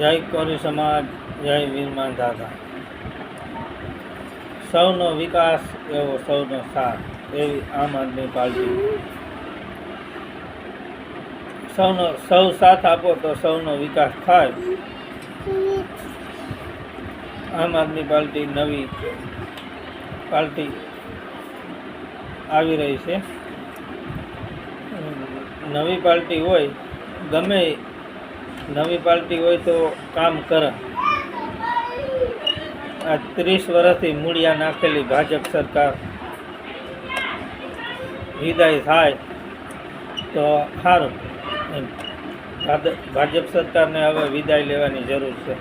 જય કોરી સમાજ, જય વીરમાન દાદા। સૌનો વિકાસ એવો સૌનો સાથ એવી આમ આદમી પાર્ટી। સૌ સાથ આપો તો સૌનો વિકાસ થાય। આમ આદમી પાર્ટી નવી પાર્ટી આવી રહી છે। નવી પાર્ટી હોય, ગમે નવી પાર્ટી હોય તો કામ કરે। આ 30 વર્ષથી મૂળિયા નાખેલી ભાજપ સરકાર વિદાય થાય તો સારું। ભાજપ સરકારને હવે વિદાય લેવાની જરૂર છે।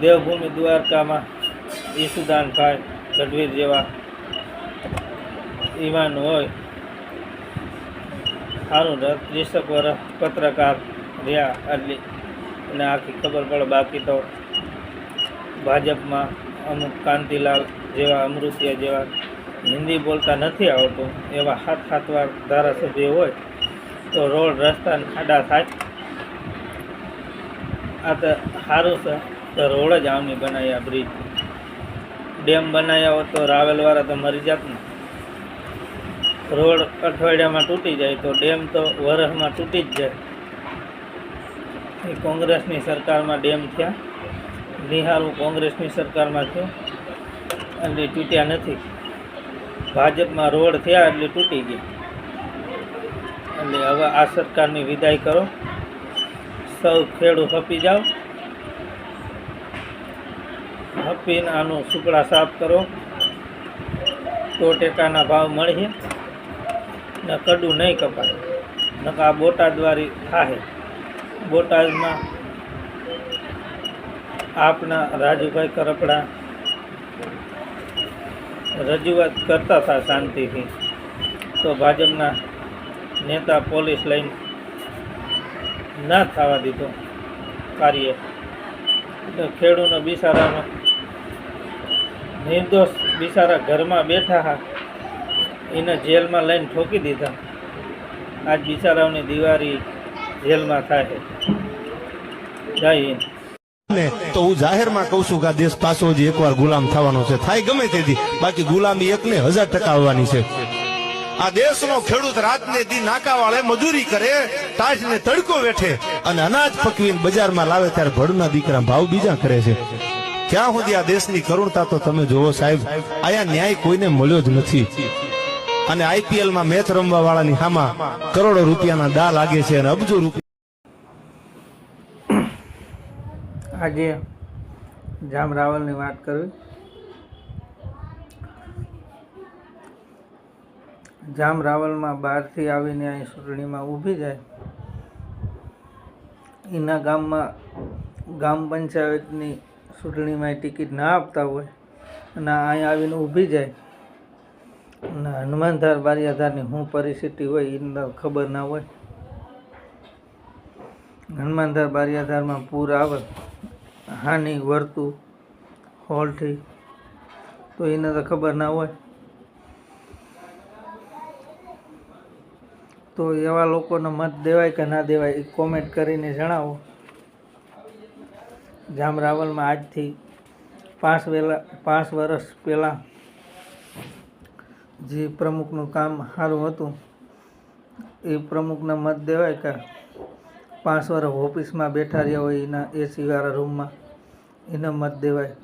દેવભૂમિ દ્વારકામાં ઈસુદાનભાઈ ગઢવીર જેવા ઈવાન હોય સારું। 30 વર્ષ પત્રકાર રહ્યા આટલી અને આખી ખબર પડે। બાકી તો ભાજપમાં અમુક કાંતિલાલ જેવા, અમૃતિયા જેવા હિન્દી બોલતા નથી આવડતું એવા 7 વાર ધારાસભ્ય હોય તો રોડ રસ્તા ખાડા થાય। આ તો સારું છે તો રોડ જ આમની બનાવ્યા, બ્રિજ ડેમ બનાવ્યા હોત તો રાવેલવાળા તો મરી જાત ને। રોડ અઠવાડિયામાં તૂટી જાય તો ડેમ તો વરસમાં તૂટી જ જાય। એ કોંગ્રેસની સરકારમાં ડેમ થયા, નિહારું કોંગ્રેસની સરકારમાં થયું એટલે તૂટ્યા નથી। ભાજપમાં રોડ થયા એટલે તૂટી ગયા। એટલે હવે આ સરકારની વિદાય કરો, સૌ ખેડૂત હપી જાઓ, હપીને આનું સુકડા સાફ કરો તો ટેકાના ભાવ મળશે ને કડું નહીં કપાય। નકા આ બોટાદવાળી થાય। બોટાદમાં આપના રાજુભાઈ કરપડા રજૂઆત કરતા હતા શાંતિથી તો ભાજપના નેતા પોલીસ લઈને ના થવા દીધો કાર્ય। તો ખેડૂતનો બિચારાનો નિર્દોષ બિચારા ઘરમાં બેઠા હા એને જેલમાં લઈને ઠોકી દીધા। આજ બિચારાઓની દિવાળી જેલમાં થાય। જય હિન્દ। તો હું જાહેરમાં કહું છું કે આ દેશ પાછો જ એકવાર ગુલામ થવાનો છે, થાય ગમે તેથી, બાકી ગુલામી 1000% આવવાની છે। આ દેશનો ખેડૂત રાતને દી નાકા વાળે મજૂરી કરે, તાજને તડકો વેઠે અને અનાજ પકવીને બજારમાં લાવે ત્યારે ભડના દીકરા ભાવ બીજા કરે છે। ક્યાં સુધી આ દેશની કરુણતા તો તમે જોવો સાહેબ। આયા ન્યાય કોઈને મળ્યો જ નથી અને આઈપીએલમાં મેચ રમવા વાળાની સામા કરોડો રૂપિયાના દા લાગે છે અને અબજો રૂપિયા। આજે જામ રાવલની વાત કરવી। જામ રાવલમાં બહારથી આવીને અહીં ચૂંટણીમાં ઊભી જાય, એના ગામમાં ગામ પંચાયતની ચૂંટણીમાં ટિકિટ ના આપતા હોય અને અહીં આવીને ઊભી જાય અને હનુમાનધાર બારિયાધારની શું પરિસ્થિતિ હોય એને ખબર ના હોય। હનુમાનધાર બારિયાધારમાં પૂર આવે, હાની વર્તું હોલથી, તો એને તો ખબર ના હોય। તો એવા લોકોને મત દેવાય કે ના દેવાય એ કોમેન્ટ કરીને જણાવો। જામ રાવલમાં આજથી 5 વર્ષ પહેલાં જે પ્રમુખનું કામ સારું હતું એ પ્રમુખને મત દેવાય કે 5 વર્ષ ઓફિસમાં બેઠા રહ્યા હોય એના એસીવાળા રૂમમાં એને મત દેવાય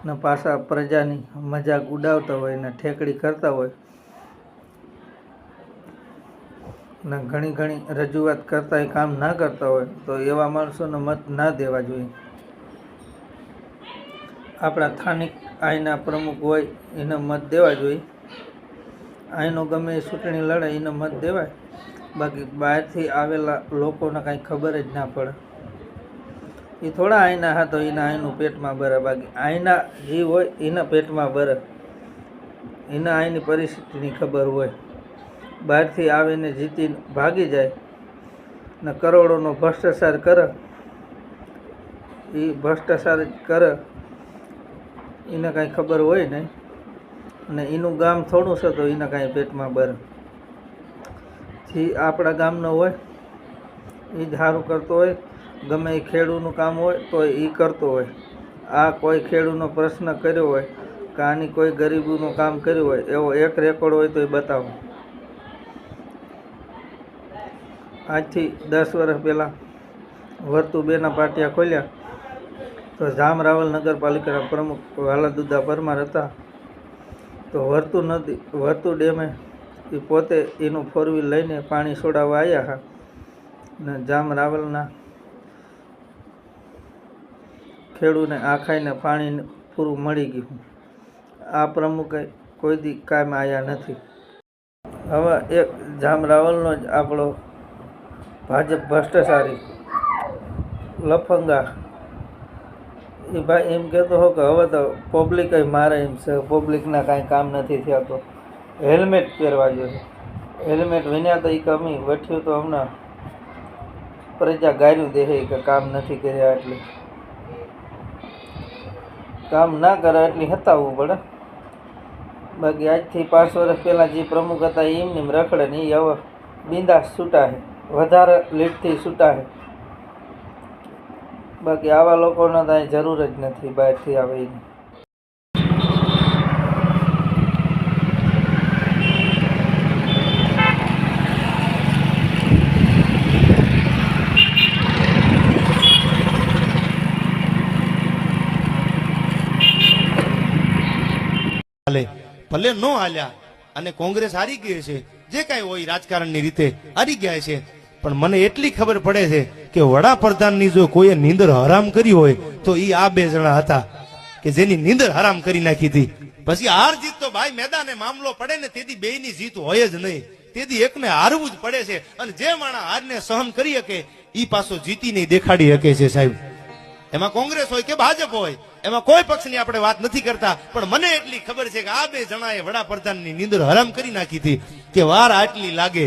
ને પાછા પ્રજાની મજાક ઉડાવતા હોય ને ઠેકડી કરતા હોય ને ઘણી રજૂઆત કરતા એ કામ ના કરતા હોય તો એવા માણસોને મત ના દેવા જોઈએ। આપણા સ્થાનિક અહીંના પ્રમુખ હોય એને મત દેવા જોઈએ। અહીંનો ગમે એ ચૂંટણી લડે એને મત દેવાય, બાકી બહારથી આવેલા લોકોને કાંઈ ખબર જ ના પડે। એ થોડા અહીંના હા તો એના અહીંનું પેટમાં ભરે, બાકી અહીંના જે હોય એના પેટમાં ભરે, એના અહીંની પરિસ્થિતિની ખબર હોય। બહારથી આવીને જીતીને ભાગી જાય ને કરોડોનો ભ્રષ્ટાચાર કરે, એ ભ્રષ્ટાચાર કરે એને કાંઈ ખબર હોય નહીં અને એનું ગામ થોડું છે તો એને કાંઈ પેટમાં ભરે। જે આપણા ગામનો હોય એ જ સારું કરતો હોય. ગમે એ ખેડૂતનું કામ હોય તો એ કરતો હોય. આ કોઈ ખેડૂતનો પ્રશ્ન કર્યો હોય કે આની કોઈ ગરીબીનું કામ કર્યું હોય એવો એક રેકોર્ડ હોય તો એ બતાવો. આજથી 10 વર્ષ પહેલાં વર્તુબેના પાટિયા ખોલ્યા તો જામ રાવલ નગરપાલિકાના પ્રમુખ વાલાદુદા પરમાર હતા. તો વર્તુ ડેમે એ પોતે એનું 4 વ્હીલ લઈને પાણી છોડાવવા આવ્યા હતા ને જામ રાવલના ખેડૂને આ ખાઈને પાણી પૂરું મળી ગયું. આ પ્રમુખે કોઈ દી કામ આવ્યા નથી. હવે એક જામ રાવલનો જ આપણો ભાજપ ભ્રષ્ટાચારી લફંગા એ ભાઈ એમ કહેતો હો કે હવે તો પબ્લિક મારે એમ છે, પબ્લિકના કાંઈ કામ નથી થયા તો હેલ્મેટ પહેરવા જોઈએ. હેલ્મેટ વિના તો એ કમી વઠ્યું તો હમણાં પ્રજા ગાયનું દેહે કે કામ નથી કર્યા એટલે કામ ના કરે એટલી હતાવવું પડે. બાકી આજથી 5 વર્ષ પહેલાં જે પ્રમુખ હતા એમને રખડે ને એ હવે બિંદાસ છૂટા છે, વધારે લીટથી છૂટા છે. બાકી આવા લોકોને તો અહીં જરૂર જ નથી બહારથી આવે એની. ભલે નો હાલ્યા અને કોંગ્રેસ હારી ગઈ છે, જે કાંઈ હોય રાજકારણની રીતે હારી ગયા છે, પણ મને એટલી ખબર પડે છે કે વડાપ્રધાનની જો કોઈએ નીંદર હરામ કરી હોય તો એ આ 2 જણા હતા કે જેની નીંદર હરામ કરી નાખી હતી. પછી હાર જીત તો ભાઈ મેદાને મામલો પડે ને તેથી બેયની જીત હોય જ નહીં, તેથી એકને હારવું જ પડે છે. અને જે માણસ હારને સહન કરી શકે એ પાછો જીતીને દેખાડી શકે છે સાહેબ. એમાં કોંગ્રેસ હોય કે ભાજપ હોય, એમાં કોઈ પક્ષની આપણે વાત નથી કરતા, પણ મને એટલી ખબર છે કે આ 2 જણાએ વડાપ્રધાનની નીંદર હરામ કરી નાખી હતી કે વાર આટલી લાગે